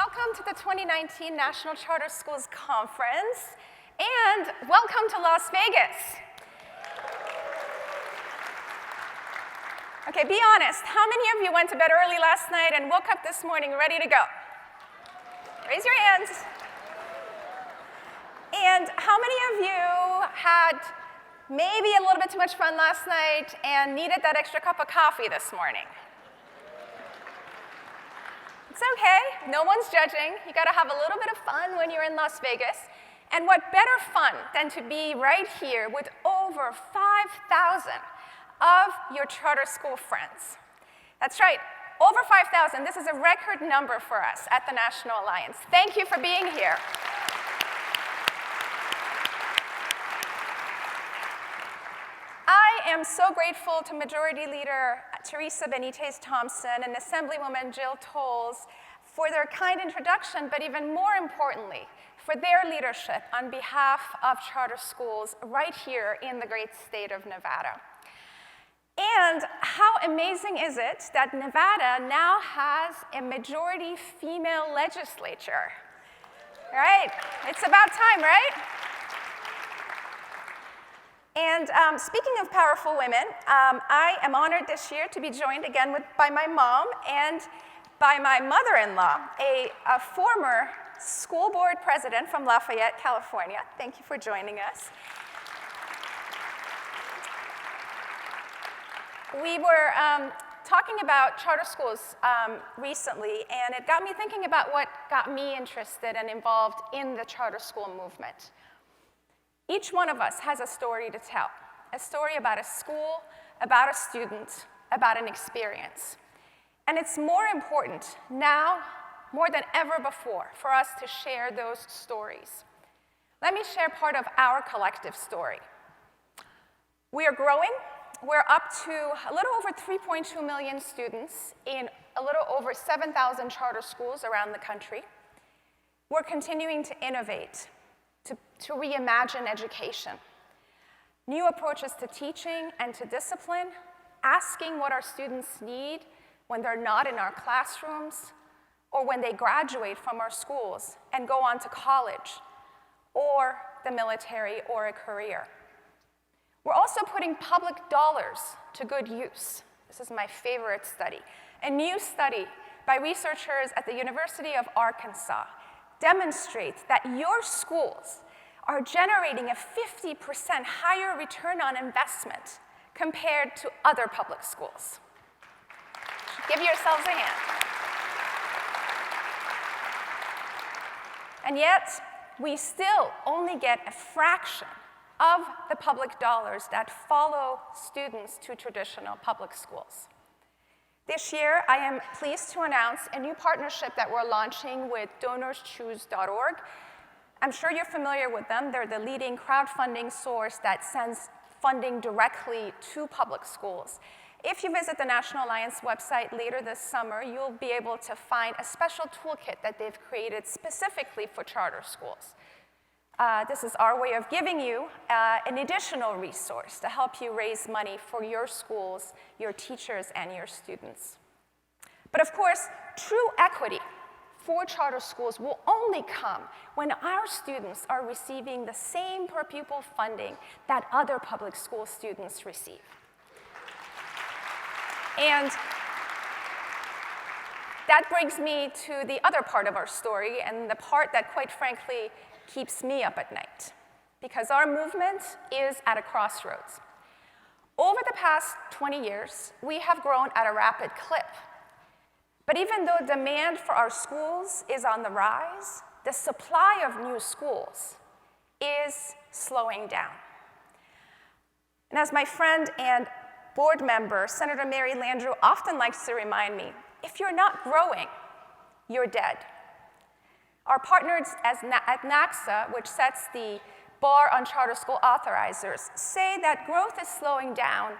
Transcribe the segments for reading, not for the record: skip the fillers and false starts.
Welcome to the 2019 National Charter Schools Conference, and welcome to Las Vegas. Okay, be honest, how many of you went to bed early last night and woke up this morning ready to go? Raise your hands. And how many of you had maybe a little bit too much fun last night and needed that extra cup of coffee this morning? It's okay, no one's judging. You gotta have a little bit of fun when you're in Las Vegas. And what better fun than to be right here with over 5,000 of your charter school friends. That's right, over 5,000. This is a record number for us at the National Alliance. Thank you for being here. I am so grateful to Majority Leader Teresa Benitez-Thompson and Assemblywoman Jill Tolles for their kind introduction, but even more importantly, for their leadership on behalf of charter schools right here in the great state of Nevada. And how amazing is it that Nevada now has a majority female legislature? Right? It's about time, right? And speaking of powerful women, I am honored this year to be joined again by my mom and by my mother-in-law, a former school board president from Lafayette, California. Thank you for joining us. We were talking about charter schools recently, and it got me thinking about what got me interested and involved in the charter school movement. Each one of us has a story to tell, a story about a school, about a student, about an experience. And it's more important now, more than ever before, for us to share those stories. Let me share part of our collective story. We are growing. We're up to a little over 3.2 million students in a little over 7,000 charter schools around the country. We're continuing to innovate, to reimagine education. New approaches to teaching and to discipline, asking what our students need when they're not in our classrooms, or when they graduate from our schools and go on to college, or the military, or a career. We're also putting public dollars to good use. This is my favorite study. A new study by researchers at the University of Arkansas demonstrates that your schools are generating a 50% higher return on investment compared to other public schools. Give yourselves a hand. And yet, we still only get a fraction of the public dollars that follow students to traditional public schools. This year, I am pleased to announce a new partnership that we're launching with DonorsChoose.org. I'm sure you're familiar with them. They're the leading crowdfunding source that sends funding directly to public schools. If you visit the National Alliance website later this summer, you'll be able to find a special toolkit that they've created specifically for charter schools. This is our way of giving you an additional resource to help you raise money for your schools, your teachers, and your students. But of course, true equity for charter schools will only come when our students are receiving the same per pupil funding that other public school students receive. And that brings me to the other part of our story, and the part that, quite frankly, keeps me up at night, because our movement is at a crossroads. Over the past 20 years, we have grown at a rapid clip. But even though demand for our schools is on the rise, the supply of new schools is slowing down. And as my friend and board member, Senator Mary Landrieu, often likes to remind me, if you're not growing, you're dead. Our partners at NACSA, which sets the bar on charter school authorizers, say that growth is slowing down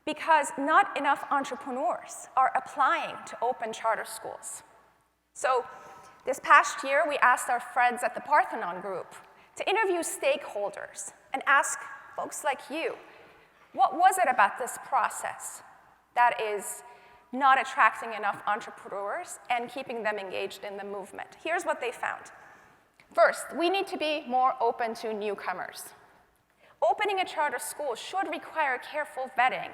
because not enough entrepreneurs are applying to open charter schools. So this past year, we asked our friends at the Parthenon Group to interview stakeholders and ask folks like you, what was it about this process that is not attracting enough entrepreneurs and keeping them engaged in the movement. Here's what they found. First, we need to be more open to newcomers. Opening a charter school should require careful vetting,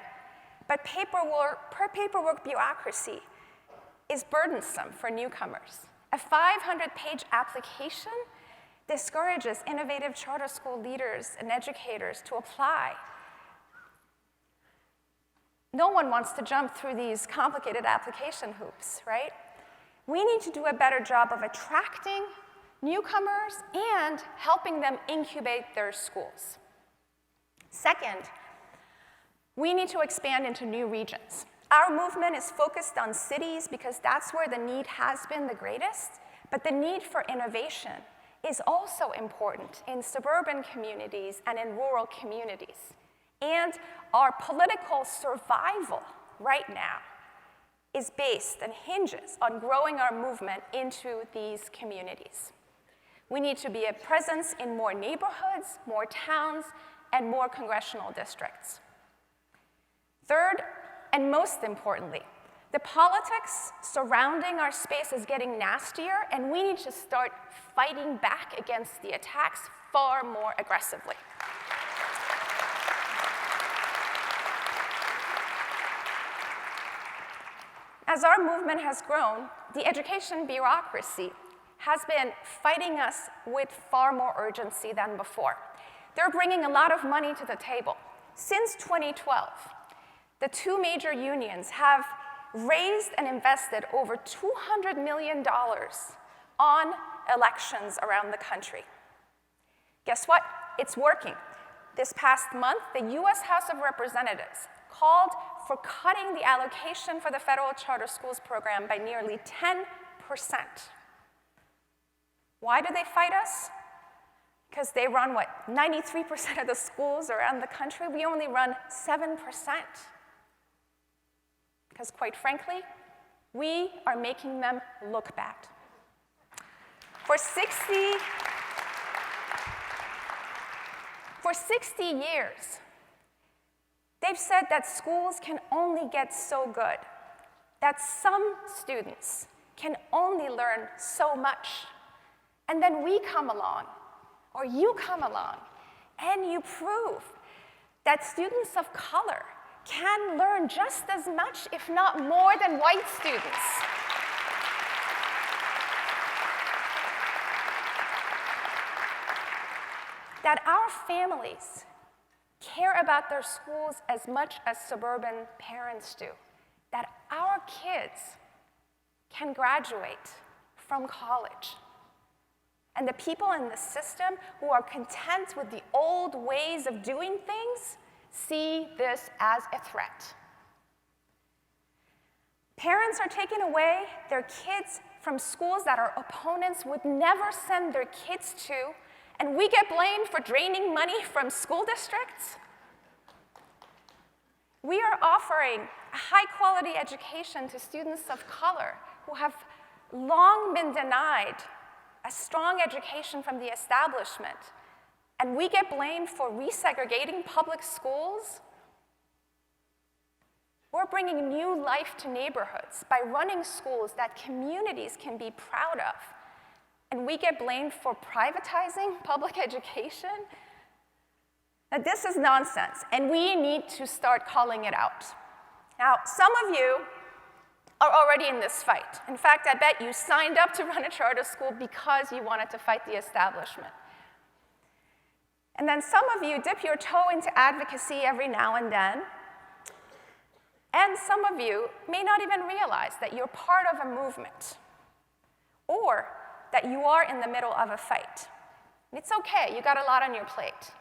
but paperwork bureaucracy is burdensome for newcomers. A 500-page application discourages innovative charter school leaders and educators to apply. No one wants to jump through these complicated application hoops, right? We need to do a better job of attracting newcomers and helping them incubate their schools. Second, we need to expand into new regions. Our movement is focused on cities because that's where the need has been the greatest, but the need for innovation is also important in suburban communities and in rural communities. And our political survival right now is based and hinges on growing our movement into these communities. We need to be a presence in more neighborhoods, more towns, and more congressional districts. Third, and most importantly, the politics surrounding our space is getting nastier, and we need to start fighting back against the attacks far more aggressively. As our movement has grown, the education bureaucracy has been fighting us with far more urgency than before. They're bringing a lot of money to the table. Since 2012, the two major unions have raised and invested over $200 million on elections around the country. Guess what? It's working. This past month, the US House of Representatives called for cutting the allocation for the federal charter schools program by nearly 10%. Why do they fight us? Because they run, 93% of the schools around the country? We only run 7%. Because quite frankly, we are making them look bad. For 60 years, they've said that schools can only get so good, that some students can only learn so much. And then we come along, or you come along, and you prove that students of color can learn just as much, if not more, than white students. That our families care about their schools as much as suburban parents do. That our kids can graduate from college. And the people in the system who are content with the old ways of doing things see this as a threat. Parents are taking away their kids from schools that our opponents would never send their kids to, and we get blamed for draining money from school districts. We are offering a high-quality education to students of color who have long been denied a strong education from the establishment, and we get blamed for resegregating public schools. We're bringing new life to neighborhoods by running schools that communities can be proud of, and we get blamed for privatizing public education. Now, this is nonsense, and we need to start calling it out. Now, some of you are already in this fight. In fact, I bet you signed up to run a charter school because you wanted to fight the establishment. And then some of you dip your toe into advocacy every now and then. And some of you may not even realize that you're part of a movement or that you are in the middle of a fight. And it's okay, you got a lot on your plate.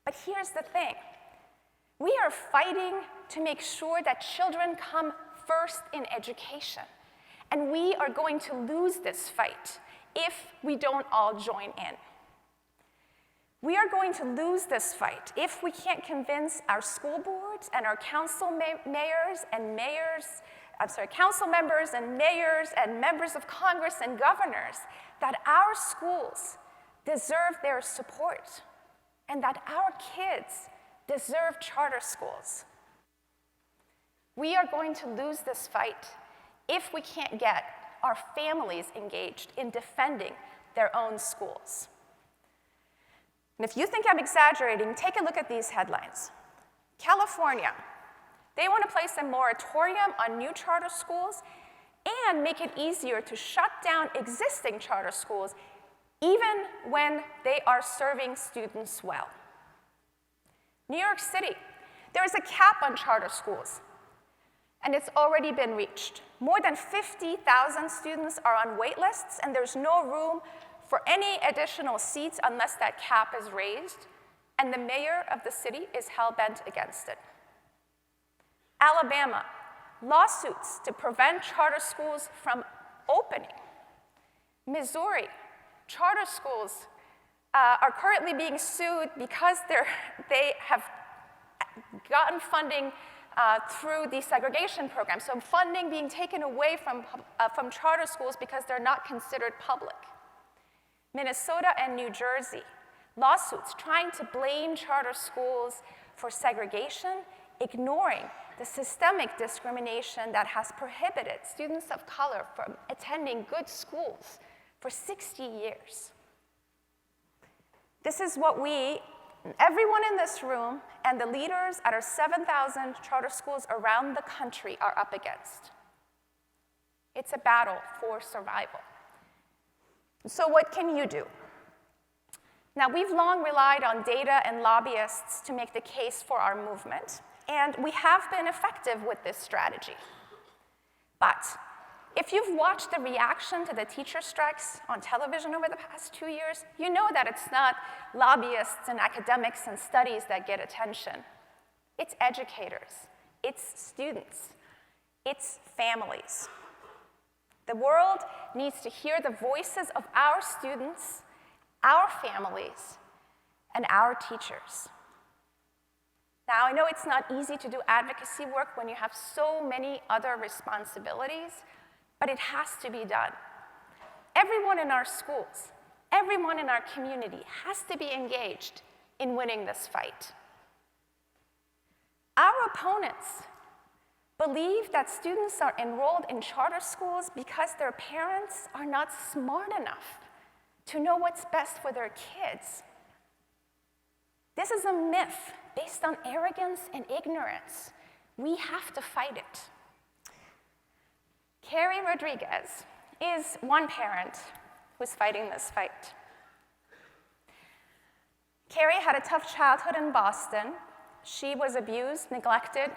But here's the thing. We are fighting to make sure that children come first in education. And we are going to lose this fight if we don't all join in. We are going to lose this fight if we can't convince our school boards and our council members and mayors and members of Congress and governors that our schools deserve their support and that our kids deserve charter schools. We are going to lose this fight if we can't get our families engaged in defending their own schools. And if you think I'm exaggerating, take a look at these headlines. California, they want to place a moratorium on new charter schools and make it easier to shut down existing charter schools even when they are serving students well. New York City, there is a cap on charter schools, and it's already been reached. More than 50,000 students are on wait lists, and there's no room for any additional seats unless that cap is raised, and the mayor of the city is hell-bent against it. Alabama, lawsuits to prevent charter schools from opening. Missouri, charter schools are currently being sued because they have gotten funding through desegregation programs. So funding being taken away from charter schools because they're not considered public. Minnesota and New Jersey, lawsuits trying to blame charter schools for segregation, ignoring the systemic discrimination that has prohibited students of color from attending good schools for 60 years. This is what everyone in this room and the leaders at our 7,000 charter schools around the country are up against. It's a battle for survival. So what can you do? Now, we've long relied on data and lobbyists to make the case for our movement, and we have been effective with this strategy. But if you've watched the reaction to the teacher strikes on television over the past 2 years, you know that it's not lobbyists and academics and studies that get attention. It's educators, it's students, it's families. The world needs to hear the voices of our students, our families, and our teachers. Now, I know it's not easy to do advocacy work when you have so many other responsibilities, but it has to be done. Everyone in our schools, everyone in our community has to be engaged in winning this fight. Our opponents believe that students are enrolled in charter schools because their parents are not smart enough to know what's best for their kids. This is a myth based on arrogance and ignorance. We have to fight it. Carrie Rodriguez is one parent who's fighting this fight. Carrie had a tough childhood in Boston. She was abused, neglected,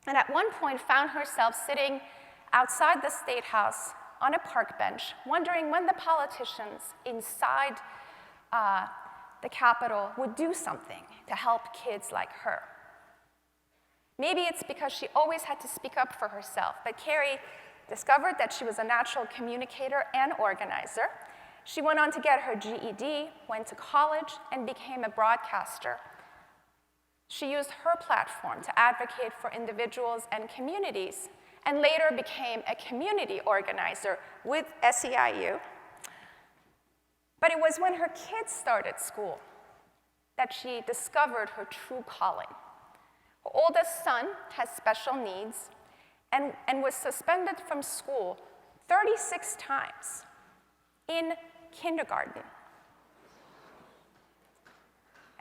and at one point found herself sitting outside the State House on a park bench, wondering when the politicians inside the Capitol would do something to help kids like her. Maybe it's because she always had to speak up for herself, but Carrie discovered that she was a natural communicator and organizer. She went on to get her GED, went to college, and became a broadcaster. She used her platform to advocate for individuals and communities, and later became a community organizer with SEIU. But it was when her kids started school that she discovered her true calling. Her oldest son has special needs and was suspended from school 36 times in kindergarten.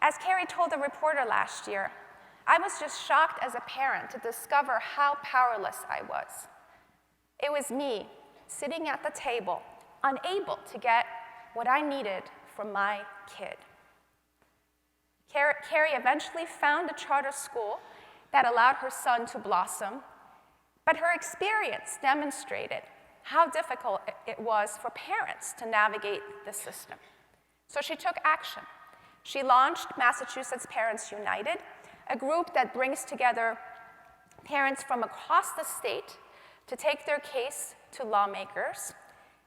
As Carrie told the reporter last year, I was just shocked as a parent to discover how powerless I was. It was me sitting at the table, unable to get what I needed from my kid. Carrie eventually found a charter school that allowed her son to blossom, but her experience demonstrated how difficult it was for parents to navigate the system. So she took action. She launched Massachusetts Parents United, a group that brings together parents from across the state to take their case to lawmakers.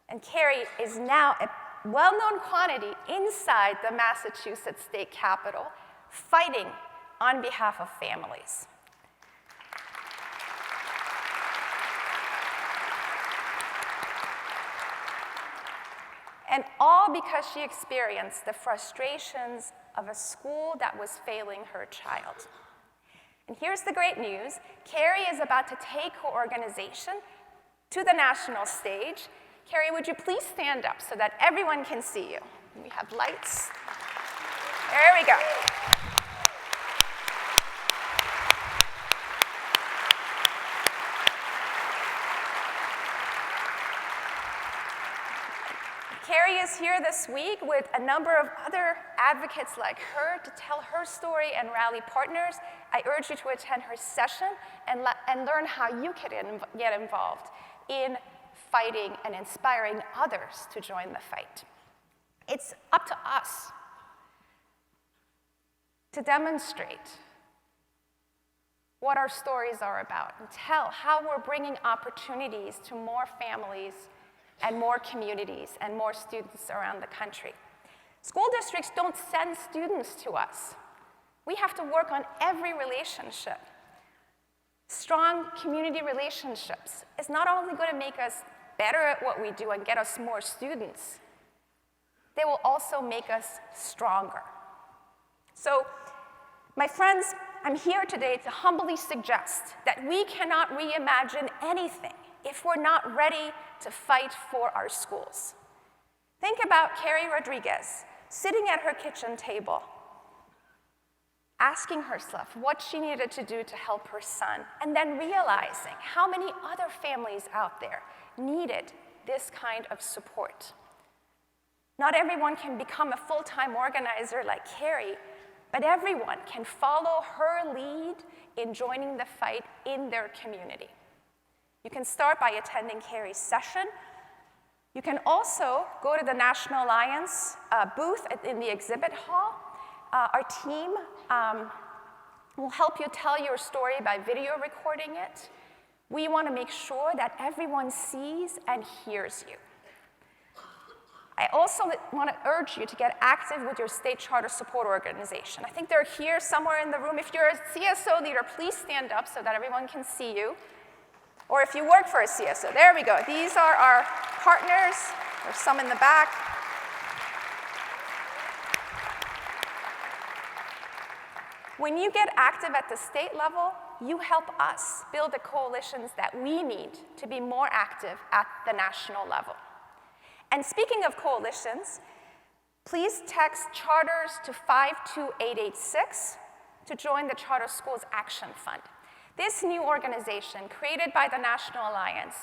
And Carrie is now a well-known quantity inside the Massachusetts state capitol, fighting on behalf of families. And all because she experienced the frustrations of a school that was failing her child. And here's the great news. Carrie is about to take her organization to the national stage. Carrie, would you please stand up so that everyone can see you? We have lights. There we go. Carrie is here this week with a number of other advocates like her to tell her story and rally partners. I urge you to attend her session and learn how you can get involved in fighting and inspiring others to join the fight. It's up to us to demonstrate what our stories are about and tell how we're bringing opportunities to more families and more communities and more students around the country. School districts don't send students to us. We have to work on every relationship. Strong community relationships is not only going to make us better at what we do and get us more students, they will also make us stronger. So, my friends, I'm here today to humbly suggest that we cannot reimagine anything if we're not ready to fight for our schools. Think about Carrie Rodriguez sitting at her kitchen table, asking herself what she needed to do to help her son, and then realizing how many other families out there needed this kind of support. Not everyone can become a full-time organizer like Carrie, but everyone can follow her lead in joining the fight in their community. You can start by attending Carrie's session. You can also go to the National Alliance booth in the exhibit hall. Our team will help you tell your story by video recording it. We want to make sure that everyone sees and hears you. I also want to urge you to get active with your state charter support organization. I think they're here somewhere in the room. If you're a CSO leader, please stand up so that everyone can see you. Or if you work for a CSO, there we go. These are our partners. There's some in the back. When you get active at the state level, you help us build the coalitions that we need to be more active at the national level. And speaking of coalitions, please text charters to 52886 to join the Charter Schools Action Fund. This new organization, created by the National Alliance,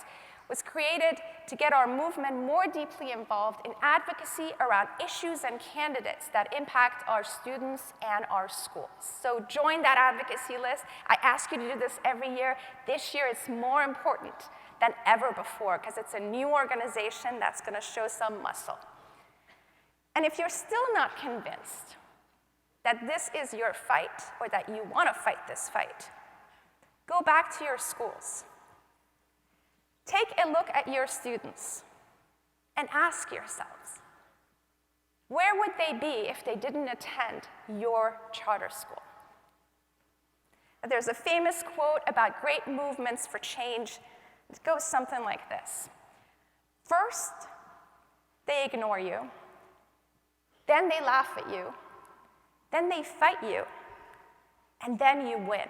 was created to get our movement more deeply involved in advocacy around issues and candidates that impact our students and our schools. So join that advocacy list. I ask you to do this every year. This year it's more important than ever before because it's a new organization that's going to show some muscle. And if you're still not convinced that this is your fight or that you want to fight this fight, go back to your schools. Take a look at your students and ask yourselves, where would they be if they didn't attend your charter school? There's a famous quote about great movements for change. It goes something like this. First, they ignore you. Then they laugh at you. Then they fight you. And then you win.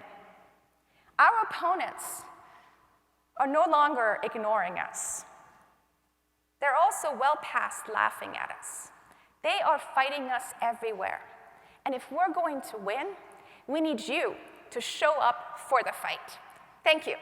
Our opponents are no longer ignoring us. They're also well past laughing at us. They are fighting us everywhere. And if we're going to win, we need you to show up for the fight. Thank you.